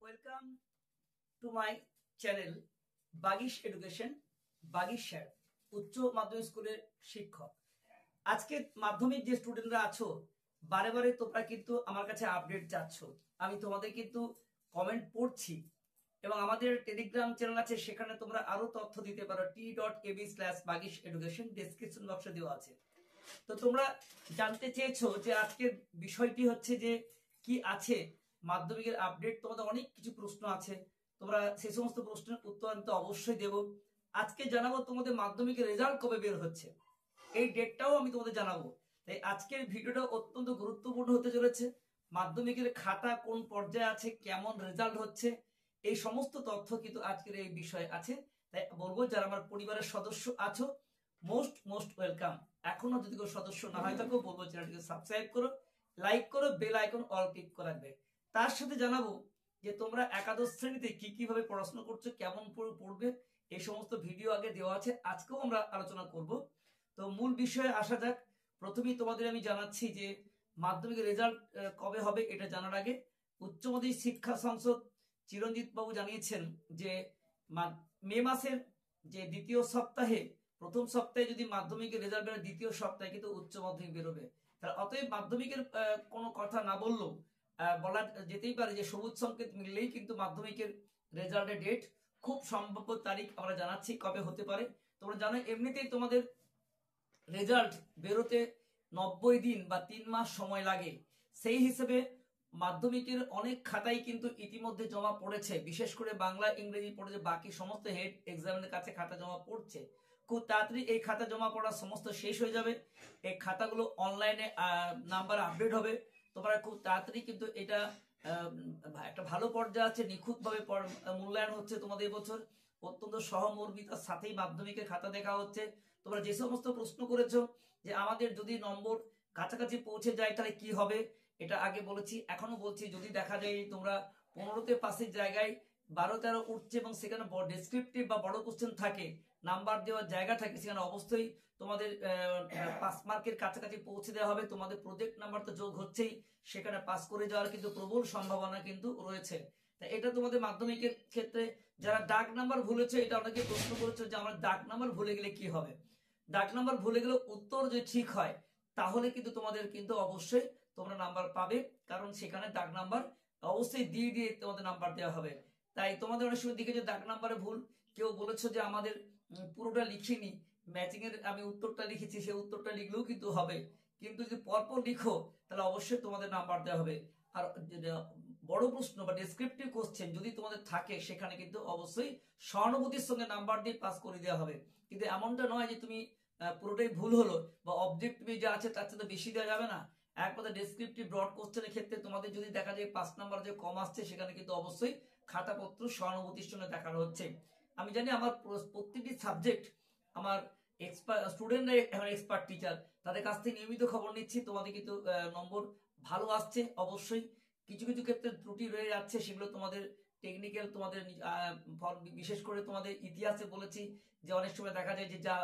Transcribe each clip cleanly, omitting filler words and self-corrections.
Welcome to my channel Bagish education, Bagish sir, উচ্চ মাধ্যমিক স্কুলের শিক্ষক। আজকে মাধ্যমিক যে স্টুডেন্টরা আছো, বারে বারে তোমরা কিন্তু আমার কাছে আপডেট চাচ্ছ। আমি তোমাদের কিন্তু কমেন্ট পড়ছি এবং আমাদের টেলিগ্রাম চ্যানেল আছে, সেখানে তোমরা আরো তথ্য দিতে পারো। t.ab/bagish education ডেসক্রিপশন বক্সে দেওয়া আছে। তো তোমরা জানতে চেয়েছো যে আজকের বিষয়টি হচ্ছে যে কি আছে মাধ্যমিকের আপডেট। তোমাদের অনেক কিছু প্রশ্ন আছে, তোমরা সেই সমস্ত প্রশ্নের উত্তর আমি তো অবশ্যই দেব। আজকে জানাবো তোমাদের মাধ্যমিকের রেজাল্ট কবে বের হচ্ছে, এই ডেটটাও আমি তোমাদের জানাবো। তাই আজকের ভিডিওটা অত্যন্ত গুরুত্বপূর্ণ হতে চলেছে। মাধ্যমিকের খাতা কোন পর্যায়ে আছে, কেমন রেজাল্ট হচ্ছে, এই সমস্ত তথ্য কিন্তু আজকের এই বিষয়ে আছে। তাই বলবো, যারা আমার পরিবারের সদস্য আছো, মোস্ট মোস্ট ওয়েলকাম। এখনো যদি কোনো সদস্য না হয় থাকো, বলবো চ্যানেলটিকে সাবস্ক্রাইব করো, লাইক করো, বেল আইকন অল ক্লিক করে রাখবে। তার সাথে জানাবো যে তোমরা একাদশ শ্রেণীতে কি কিভাবে পড়াশোনা করছো, কেমন পড়বে, এই সমস্ত ভিডিও আগে দেওয়া আছে, আজকেও আমরা আলোচনা করব। তো মূল বিষয়ে আসা যাক। প্রথমেই তোমাদের আমি জানাচ্ছি যে মাধ্যমিকের রেজাল্ট কবে হবে এটা জানার আগে উচ্চ মাধ্যমিক শিক্ষা সংসদ চিরঞ্জিত বাবু জানিয়েছেন যে মে মাসের যে দ্বিতীয় সপ্তাহে, প্রথম সপ্তাহে যদি মাধ্যমিকের রেজাল্ট বেরোয়, দ্বিতীয় সপ্তাহে কিন্তু উচ্চ মাধ্যমিক বেরোবে। তাহলে অতএব মাধ্যমিকের কোনো কথা না বললেও বলা যেতেই পারে যে সবুজ সংকেত মিললেই কিন্তু মাধ্যমিকের রেজাল্টের ডেট, খুব সম্ভাব্য তারিখ আমরা জানাচ্ছি কবে হতে পারে। তোমরা জানো এমনিতেই তোমাদের রেজাল্ট বেরোতে 90 দিন বা 3 মাস সময় লাগে। সেই হিসেবে মাধ্যমিকের অনেক খাতাই কিন্তু ইতিমধ্যে জমা পড়েছে, বিশেষ করে বাংলা ইংরেজি পড়েছে, বাকি সমস্ত হেড এক্সামিনের কাছে খাতা জমা পড়ছে। খুব তাড়াতাড়ি এই খাতা জমা পড়া সমস্ত শেষ হয়ে যাবে। এই খাতাগুলো অনলাইনে নাম্বার আপডেট হবে। তোমরা খুব তাড়াতাড়ি কিন্তু এটা একটা ভালো পর্যায়ে আছে, নিখুঁতভাবে মূল্যায়ন হচ্ছে তোমাদের এবছর। অত্যন্ত সহমর্মিতার সাথেই মাধ্যমিকের খাতা দেখা হচ্ছে। তোমরা যে সমস্ত প্রশ্ন করেছো যে আমাদের যদি নম্বর কাছাকাছি পৌঁছে যায় তাহলে কি হবে, এটা আগে বলেছি, এখনো বলছি। যদি দেখা যায় তোমরা 15তে পাসের জায়গায় 12-13 উঠছে এবং সেখানে ডেসক্রিপটিভ বা বড় কোশ্চেন থাকে, নাম্বার দেওয়ার জায়গা থাকে, সেখানে অবশ্যই তোমাদের 5 মার্কের কাছাকাছি পৌঁছে দেওয়া হবে। তোমাদের প্রজেক্ট নাম্বার তো যোগ হচ্ছেই, সেখানে পাস করে যাওয়ার কিন্তু প্রবল সম্ভাবনা কিন্তু রয়েছে। তাই এটা তোমাদের মাধ্যমিকের ক্ষেত্রে যারা দাগ নাম্বার ভুলেছে, এটা অনেকে প্রশ্ন করেছে যে আমরা দাগ নাম্বার ভুলে গেলে কি হবে। দাগ নাম্বার ভুলে গেলে উত্তর যদি ঠিক হয় তাহলে কিন্তু তোমাদের কিন্তু অবশ্যই তোমরা নাম্বার পাবে, কারণ সেখানে দাগ নাম্বার অবশ্যই দিয়ে দিয়ে তোমাদের নাম্বার দেওয়া হবে। তাই তোমাদের অনেক সময় দিকে যে দাগ নাম্বারে ভুল, কেউ বলেছো যে আমাদের পুরোটা লিখিনি, ম্যাচিং এর আমি উত্তরটা লিখেছি, সেই উত্তরটা লিখলেও কিন্তু হবে, কিন্তু যদি পরপর লিখো তাহলে অবশ্যই তোমাদের নাম্বার দেওয়া হবে। আর বড় প্রশ্ন বা ডেসক্রিপটিভ কোশ্চেন যদি তোমাদের থাকে, সেখানে কিন্তু অবশ্যই সহানুভূতির সঙ্গে নাম্বার দিয়ে পাস করে দেওয়া হবে। কিন্তু এমনটা নয় যে তুমি পুরোটাই ভুল হলো বা অবজেক্টিভ যা আছে তার সাথে বেশি দেওয়া যাবে না। এক কথা ডেসক্রিপটিভ ব্রড কোশ্চেনের ক্ষেত্রে তোমাদের যদি দেখা যায় 5 নাম্বার যে কম আসছে, সেখানে কিন্তু অবশ্যই খাতাপত্র সহানুভূতির সঙ্গে দেখানো হচ্ছে। আমি জানি আমার প্রত্যেকটি সাবজেক্ট আমার স্টুডেন্টরা এখন এক্সপার্ট টিচার, তাদের কাছ থেকে নিয়মিত খবর নিচ্ছি। তোমাদের কিন্তু নম্বর ভালো আসছে, অবশ্যই কিছু কিছু ক্ষেত্রে ত্রুটি রয়ে যাচ্ছে, সেগুলো তোমাদের টেকনিক্যাল, তোমাদের বিশেষ করে তোমাদের ইতিহাসে বলেছি যে অনেক সময় দেখা যায় যে যা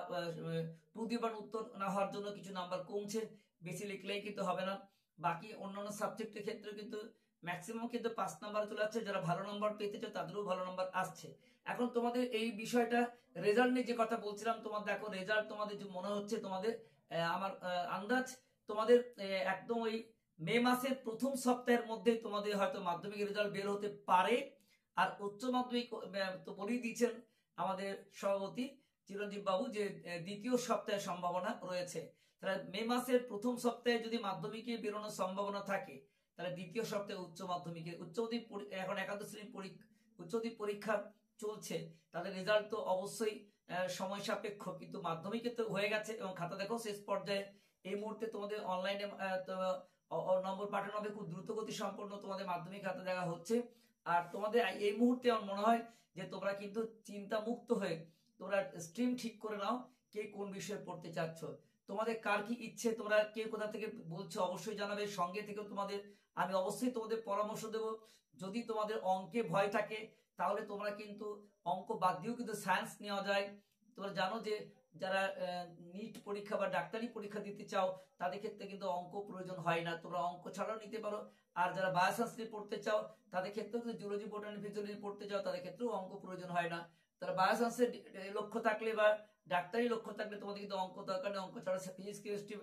টু দিবার উত্তর না হওয়ার জন্য কিছু নাম্বার কমছে, বেশি লিখলেই কিন্তু হবে না। বাকি অন্যান্য সাবজেক্টের ক্ষেত্রে কিন্তু ম্যাক্সিমাম কিন্তু 5 নাম্বার চলে যাচ্ছে। যারা ভালো নাম্বার পেতে চাও তাদেরও ভালো নাম্বার আসছে। এখন তোমাদের এই বিষয়টা রেজাল্ট নিয়ে যে কথা বলছিলাম, তোমার দেখো রেজাল্ট তোমাদের যে মনে হচ্ছে তোমাদের আমার আন্দাজ তোমাদের একদম ওই মে মাসের প্রথম সপ্তাহের মধ্যে তোমাদের হয়তো মাধ্যমিক রেজাল্ট বের হতে পারে। আর উচ্চ মাধ্যমিক তো বলেই দিয়েছেন আমাদের সভাপতি চিরঞ্জীব বাবু যে দ্বিতীয় সপ্তাহের সম্ভাবনা রয়েছে। তাহলে মে মাসের প্রথম সপ্তাহে যদি মাধ্যমিকে বেরোনোর সম্ভাবনা থাকে, তাহলে দ্বিতীয় সপ্তাহে উচ্চ মাধ্যমিকে এখন একাদশ শ্রেণী উচ্চ মাধ্যমিক পরীক্ষা চলছে, তাদের রেজাল্ট তো অবশ্যই সময় সাপেক্ষ, কিন্তু মাধ্যমিকে তো হয়ে গেছে এবং খাতা দেখো শেষ পর্যায়ে। এই মুহূর্তে তোমাদের অনলাইনে নম্বর পাঠানো হবে, খুব দ্রুত গতি সম্পন্ন তোমাদের মাধ্যমিক খাতা দেখা হচ্ছে। আর তোমাদের এই মুহূর্তে আমার মনে হয় যে তোমরা কিন্তু চিন্তা মুক্ত হয়ে তোমরা স্ট্রিম ঠিক করে নাও, কে কোন বিষয়ে পড়তে চাচ্ছ, তোমাদের কার কি ইচ্ছে, তোমরা কে কোথা থেকে বলছো অবশ্যই জানাবে। সঙ্গে থেকে তোমাদের আমি অবশ্যই তোমাদের পরামর্শ দেব। যদি তোমাদের অঙ্কে ভয় থাকে তাহলে তোমরা কিন্তু অঙ্ক বাদ দিয়েও কিন্তু সায়েন্স নেওয়া যায়। তোমরা জানো যে যারা নিট পরীক্ষা বা ডাক্তারি পরীক্ষা দিতে চাও তাদের ক্ষেত্রে কিন্তু অঙ্ক প্রয়োজন হয় না, তোমরা অঙ্ক ছাড়াও নিতে পারো। আর যারা বায়োসায়েন্স নিয়ে পড়তে চাও তাদের ক্ষেত্রেও যদি জুলজি বোটানি ফিজিওলজি পড়তে চাও তাদের ক্ষেত্রেও অঙ্ক প্রয়োজন হয় না। তারা বায়োসায়েন্সের লক্ষ্য থাকলে বা ডাক্তারি লক্ষ্য থাকলে তোমাদের কিন্তু অঙ্ক দরকার নেই, অঙ্ক ছাড়া ফিজিক্স কেমিস্ট্রি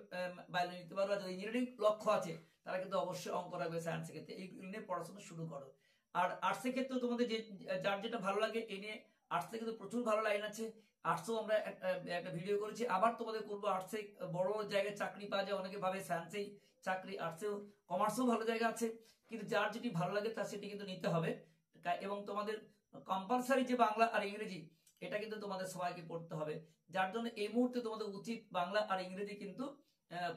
বায়োলজি নিতে পারো। আর যাদের ইঞ্জিনিয়ারিং লক্ষ্য আছে তারা কিন্তু অবশ্যই অঙ্ক রাখবে সায়েন্সের ক্ষেত্রে, এইগুলো নিয়ে পড়াশোনা শুরু করো। আর আর্টসের ক্ষেত্রেও তোমাদের যার যেটা ভালো লাগে এই নিয়ে আর্টসে কিন্তু প্রচুর ভালো লাইন আছে। আর্টসও আমরা একটা ভিডিও করেছি, আবার তোমাদের করবো। আর্টসে বড় জায়গায় চাকরি পাওয়া যায়, অনেকে ভাবে সায়েন্সেই চাকরি, আর্টসেও কমার্সেও ভালো জায়গা আছে, কিন্তু যার যেটি ভালো লাগে তার সেটি কিন্তু নিতে হবে। এবং তোমাদের কম্পালসারি যে বাংলা আর ইংরেজি এটা কিন্তু তোমাদের সবাইকে পড়তে হবে, যার জন্য এই মুহূর্তে তোমাদের উচিত বাংলা আর ইংরেজি কিন্তু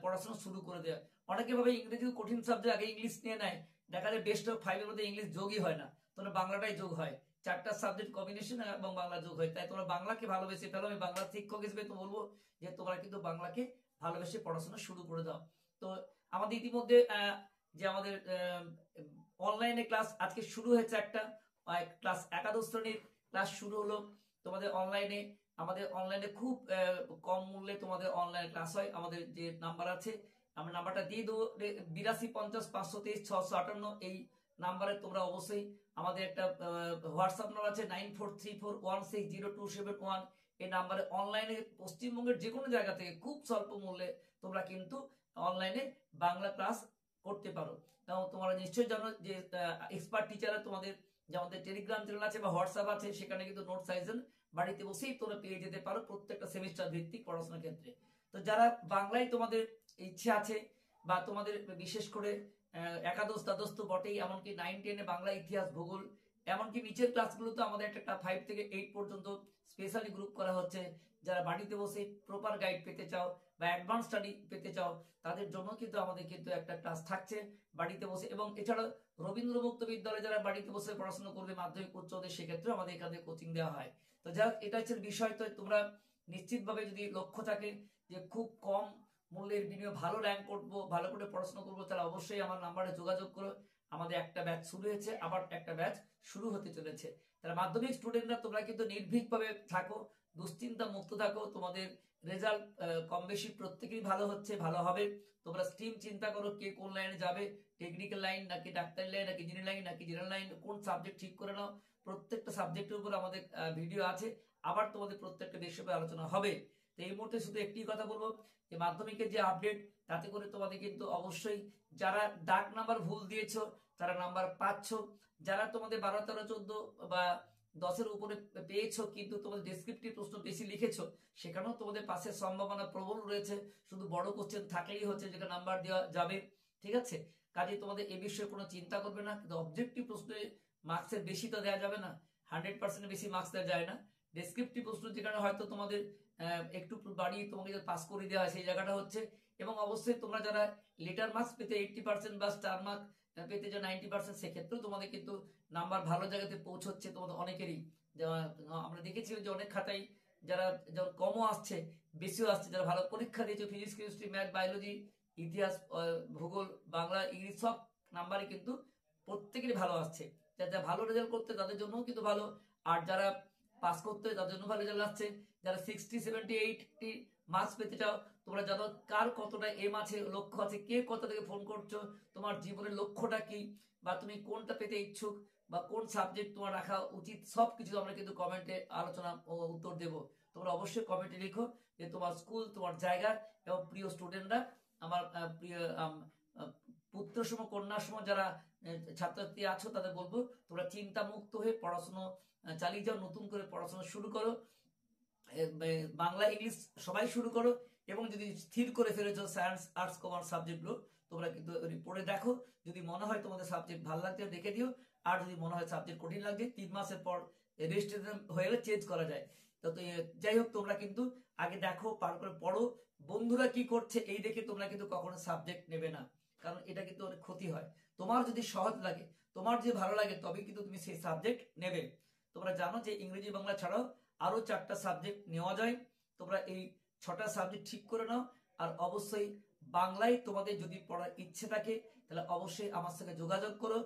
পড়াশোনা শুরু করে দেওয়া। অনেকে ভাবে ইংরেজি কঠিন সাবজেক্ট, আগে ইংলিশ নিয়ে নেয়, দেখা যায় বেস্ট অফ 5 এর মধ্যে ইংলিশ যোগই হয় না, তোমরা বাংলাটাই যোগ হয়, 4টা সাবজেক্ট কম্বিনেশন এবং বাংলা যোগ হয়। তাই তোমরা বাংলাকে ভালোবেসে ফেলো। আমি বাংলা শিক্ষক হিসেবে তো বলবো যে তোমরা কিন্তু বাংলাকে ভালোবেসে পড়াশোনা শুরু করে দাও। তো আমাদের ইতিমধ্যে যে আমাদের অনলাইনে ক্লাস আজকে শুরু হয়েছে, একটা ক্লাস একাদশ শ্রেণীর ক্লাস শুরু হলো তোমাদের অনলাইনে। আমাদের অনলাইনে খুব কম মূল্যে তোমাদের অনলাইন ক্লাস হয়। আমাদের যে নাম্বার আছে আমরা নাম্বারটা দিয়ে দেবো, 8250532658, এই নাম্বারে তোমরা অবশ্যই, আমাদের একটা হোয়াটসঅ্যাপ নাম্বার আছে 9434160271, এই নাম্বারে অনলাইনে পশ্চিমবঙ্গের যে কোনো জায়গা থেকে খুব স্বল্প মূল্যে তোমরা কিন্তু অনলাইনে বাংলা ক্লাস করতে পারো। এবং তোমরা নিশ্চয়ই জানো যে এক্সপার্ট টিচাররা তোমাদের যে আমাদের টেলিগ্রাম চ্যানেল আছে বা হোয়াটসঅ্যাপ আছে, সেখানে কিন্তু নোট সাইজন বাড়িতে বসেই তোমরা পেয়ে যেতে পারো প্রত্যেকটা সেমিস্টার ভিত্তিক পড়াশোনার ক্ষেত্রে। তো যারা বাংলায় তোমাদের ইচ্ছে আছে বা তোমাদের বিশেষ করে একাদশ দ্বাদশ তো বটেই, এমনকি 9-10 বাংলা, ইতিহাস, ভূগোল, এমনকি নিচের ক্লাসগুলোতে আমাদের একটা 5 থেকে 8 পর্যন্ত স্পেশালি গ্রুপ করা হচ্ছে। যারা বাড়িতে বসে প্রপার গাইড পেতে চাও বা অ্যাডভান্স স্টাডি পেতে চাও তাদের জন্য কিন্তু আমাদের কিন্তু একটা ক্লাস থাকছে বাড়িতে বসে। এবং এছাড়া রবীন্দ্র মুক্ত বিদ্যালয়ে যারা বাড়িতে বসে পড়াশোনা করবে মাধ্যমিক উচ্চদের, সেক্ষেত্রে আমাদের এখানে কোচিং দেওয়া হয়। তো যাই হোক, এটা হচ্ছে বিষয়। তো তোমরা নিশ্চিতভাবে যদি লক্ষ্য থাকে যে খুব কম মূল্যের বিনিময়ে ভালো র্যাঙ্ক করবো, ভালো করে পড়াশোনা করবো, তাহলে অবশ্যই আমার নাম্বারে যোগাযোগ করো। আমাদের একটা ব্যাচ শুরু হয়েছে, আবার একটা ব্যাচ শুরু হতে চলেছে। তাহলে মাধ্যমিক স্টুডেন্টরা তোমরা কিন্তু নির্ভীকভাবে থাকো, দুশ্চিন্তা মুক্ত থাকো, তোমাদের রেজাল্ট কম বেশি প্রত্যেকেই ভালো হচ্ছে, ভালো হবে। তোমরা স্ট্রিম চিন্তা করো কে কোন লাইনে যাবে, টেকনিক্যাল লাইন নাকি ডাক্তারি লাইন নাকি ইঞ্জিনিয়ারিং লাইন নাকি জেনারেল লাইন, কোন সাবজেক্ট ঠিক করে নাও। প্রত্যেকটা সাবজেক্টের উপর আমাদের ভিডিও আছে, আবার তোমাদের প্রত্যেকটা বিষয়ে আলোচনা হবে। তো এই মুহূর্তে শুধু একটি কথা বলবো যে মাধ্যমিকের যে আপডেট, তাতে করে তোমাদের কিন্তু অবশ্যই যারা ডাক নাম্বার ভুল দিয়েছো তারা নাম্বার পাচ্ছ, যারা তোমাদের 12, 13, 14 বা 10-এর উপরে পেয়েছো কিন্তু তোমাদের ডেসক্রিপটিভ প্রশ্ন বেশি লিখেছো, সেখানেও তোমাদের পাশের সম্ভাবনা প্রবল রয়েছে। শুধু বড় কোশ্চেন থাকলেই হচ্ছে যেটা নাম্বার দেওয়া যাবে, ঠিক আছে? কাজে তোমাদের এ বিষয়ে কোনো চিন্তা করবে না। কিন্তু অবজেক্টিভ প্রশ্নে মার্কসের বেশি তো দেওয়া যাবে না, 100% বেশি মার্কস দেওয়া যায় না। ডেসক্রিপটিভ প্রশ্ন যেখানে হয়তো তোমাদের একটু বাড়িয়ে তোমাকে পাস করে দেওয়া হয় সেই জায়গাটা হচ্ছে। এবং অবশ্যই তোমরা যারা লেটার মার্কস পেতে 80% বা স্টার মার্ক পেতে যে 90%, সেক্ষেত্রেও তোমাদের কিন্তু নাম্বার ভালো জায়গাতে পৌঁছচ্ছে তোমাদের অনেকেরই। আমরা দেখেছি যে অনেক খাতায় যারা যেমন কমও আসছে বেশিও আসছে, যারা ভালো পরীক্ষা দিয়েছে ফিজিক্স কেমিস্ট্রি ম্যাথ বায়োলজি ইতিহাস ভূগোল বাংলা ইংলিশ সব নাম্বারই কিন্তু প্রত্যেকেরই ভালো আসছে। যারা ভালো রেজাল্ট করতে তাদের জন্য কিন্তু ভালো, আর যারা পাস করতে তাদের জন্য ভালো রেজাল্ট আসছে। যারা 60, 70, 80 মার্কস পেতে চাও, তোমরা জানো কার কতটা এম আছে, লক্ষ্য আছে, কে কোথা থেকে ফোন করছো, তোমার জীবনের লক্ষ্যটা কি, বা তুমি কোনটা পেতে ইচ্ছুক বা কোন সাবজেক্ট তোমার রাখা উচিত, সবকিছু আমরা কিন্তু কমেন্টে আলোচনা ও উত্তর দেব। তোমরা অবশ্যই কমেন্টে লিখো যে তোমার স্কুল, তোমার জায়গা এবং প্রিয় স্টুডেন্টরা, আমার প্রিয় পুত্র সম কন্যা সম যারা ছাত্রছাত্রী আছো তাদের বলবো তোমরা চিন্তা মুক্ত হয়ে পড়াশোনা চালিয়ে যাও, নতুন করে পড়াশোনা শুরু করো, বাংলা ইংলিশ সবাই শুরু করো। এবং যদি স্থির করে ফেলেছো সায়েন্স আর্টস কমার্স সাবজেক্টগুলো, তোমরা কিন্তু পড়ে দেখো, যদি মনে হয় তোমাদের সাবজেক্ট ভালো লাগছে দেখে দিও, আর যদি মনে হয় সাবজেক্ট কঠিন লাগছে 3 মাসের পর রেজিস্ট্রেশন হয়ে গেলে চেঞ্জ করা যায়। তো যাই হোক, তোমরা কিন্তু আগে দেখো, পার করে পড়ো, বন্ধুরা কি করছে এই দেখে তোমরা কিন্তু কখনো সাবজেক্ট নেবে না, কারণ এটা কিন্তু অনেক ক্ষতি হয়। তোমার যদি সহজ লাগে, তোমার যদি ভালো লাগে, তবে কিন্তু তুমি সেই সাবজেক্ট নেবে। তোমরা জানো যে ইংরেজি বাংলা ছাড়াও আরো 4টা সাবজেক্ট নেওয়া যায়। তোমরা এই 6টা সাবজেক্ট ঠিক করে নাও। আর অবশ্যই বাংলায় তোমাদের যদি পড়ার ইচ্ছে থাকে তাহলে অবশ্যই আমার সঙ্গে যোগাযোগ করো,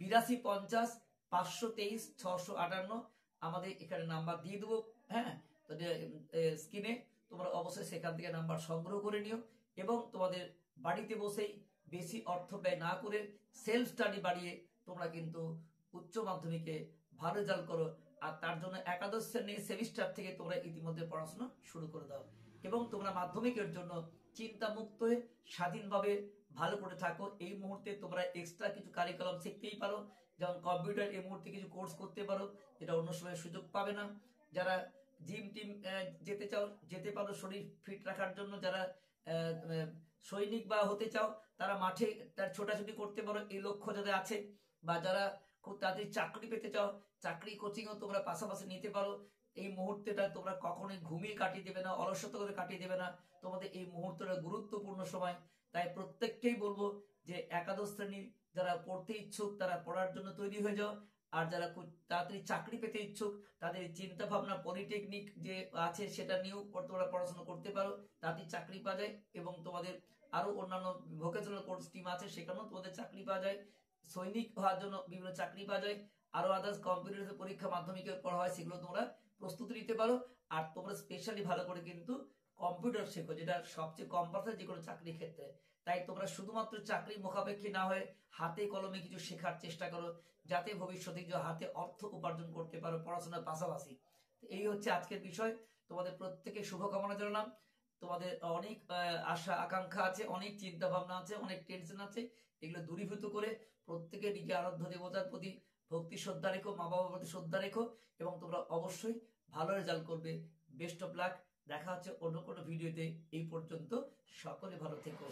8250-523-658, আমাদের এখানে নাম্বার দিয়ে দেবো, হ্যাঁ? তো স্ক্রিনে তোমরা অবশ্যই সেখান থেকে নাম্বার সংগ্রহ করে নিও এবং তোমাদের বাড়িতে বসেই বেশি অর্থ ব্যয় না করে সেলফ স্টাডি বাড়িয়ে তোমরা কিন্তু উচ্চ মাধ্যমিকে ভালো রেজাল্ট করো। আর তার জন্য একাদশ শ্রেণীর সেমিস্টার থেকে তোমরা ইতিমধ্যে পড়াশোনা শুরু করে দাও এবং তোমরা মাধ্যমিকের জন্য চিন্তা মুক্ত হয়ে স্বাধীনভাবে ভালো করে থাকো। এই মুহূর্তে তোমরা এক্সট্রা কিছু কারিকুলাম শিখতেই পারো, যেমন কম্পিউটার এই মুহূর্তে কিছু কোর্স করতে পারো, যেটা অন্য সময় সুযোগ পাবে না। যারা জিম টিম যেতে চাও যেতে পারো শরীর ফিট রাখার জন্য। যারা সৈনিক বা হতে চাও তারা মাঠে তার ছোটাছুটি করতে পারো, এই লক্ষ্য যাদের আছে। বা যারা খুব তাড়াতাড়ি চাকরি পেতে চাও, চাকরি কোচিংও তোমরা পাশাপাশি নিতে পারো। এই মুহূর্তটা তোমরা কখনোই ঘুমিয়ে কাটিয়ে দেবে না, অলসতা করে কাটিয়ে দেবে না। তোমাদের এই মুহূর্তটা গুরুত্বপূর্ণ সময়। তাই প্রত্যেককেই বলবো যে একাদশ শ্রেণীর যারা পড়তে ইচ্ছুক তারা পড়ার জন্য তৈরি হয়ে যাও। আর যারা খুব তাড়াতাড়ি চাকরি পেতে ইচ্ছুক তাদের চিন্তা ভাবনা পলিটেকনিক যে আছে সেটা নিয়েও তোমরা পড়াশোনা করতে পারো, তাতে চাকরি পাওয়া যায়। এবং তোমাদের আরো অন্যান্য ভোকেশনাল কোর্স টিম আছে, সেখানেও তোমাদের চাকরি পাওয়া যায়। সৈনিক হওয়ার জন্য বিভিন্ন চাকরি পাওয়া যায়। আরো আদার্স কম্পিটিটিভ পরীক্ষা মাধ্যমিকে পড়া হয়, সেগুলো তোমরা প্রস্তুতি নিতে পারো। আর তোমরা স্পেশালি ভালো করে কিন্তু কম্পিউটার শেখো, যেটা সবচেয়ে কম্পালসারি যে কোনো চাকরির ক্ষেত্রে। তাই তোমরা শুধুমাত্র চাকরি মুখাপেক্ষী না হয়ে হাতে কলমে কিছু শেখার চেষ্টা করো, যাতে ভবিষ্যতে কিছু হাতে অর্থ উপার্জন করতে পারো পড়াশোনার পাশাপাশি। এই হচ্ছে আজকের বিষয়। তোমাদের প্রত্যেকে শুভকামনা জানালাম। তোমাদের অনেক আশা আকাঙ্ক্ষা আছে, অনেক চিন্তা ভাবনা আছে, অনেক টেনশন আছে। এগুলো দূরীভূত করে প্রত্যেকে নিজে আরাধ্য দেবতার প্রতি ভক্তি শ্রদ্ধা রেখো, মা বাবার প্রতি শ্রদ্ধা রেখো এবং তোমরা অবশ্যই ভালো রেজাল্ট করবে। Best of luck. দেখা হচ্ছে অন্য কোনো ভিডিওতে। এই পর্যন্ত সকলে ভালো থেকো।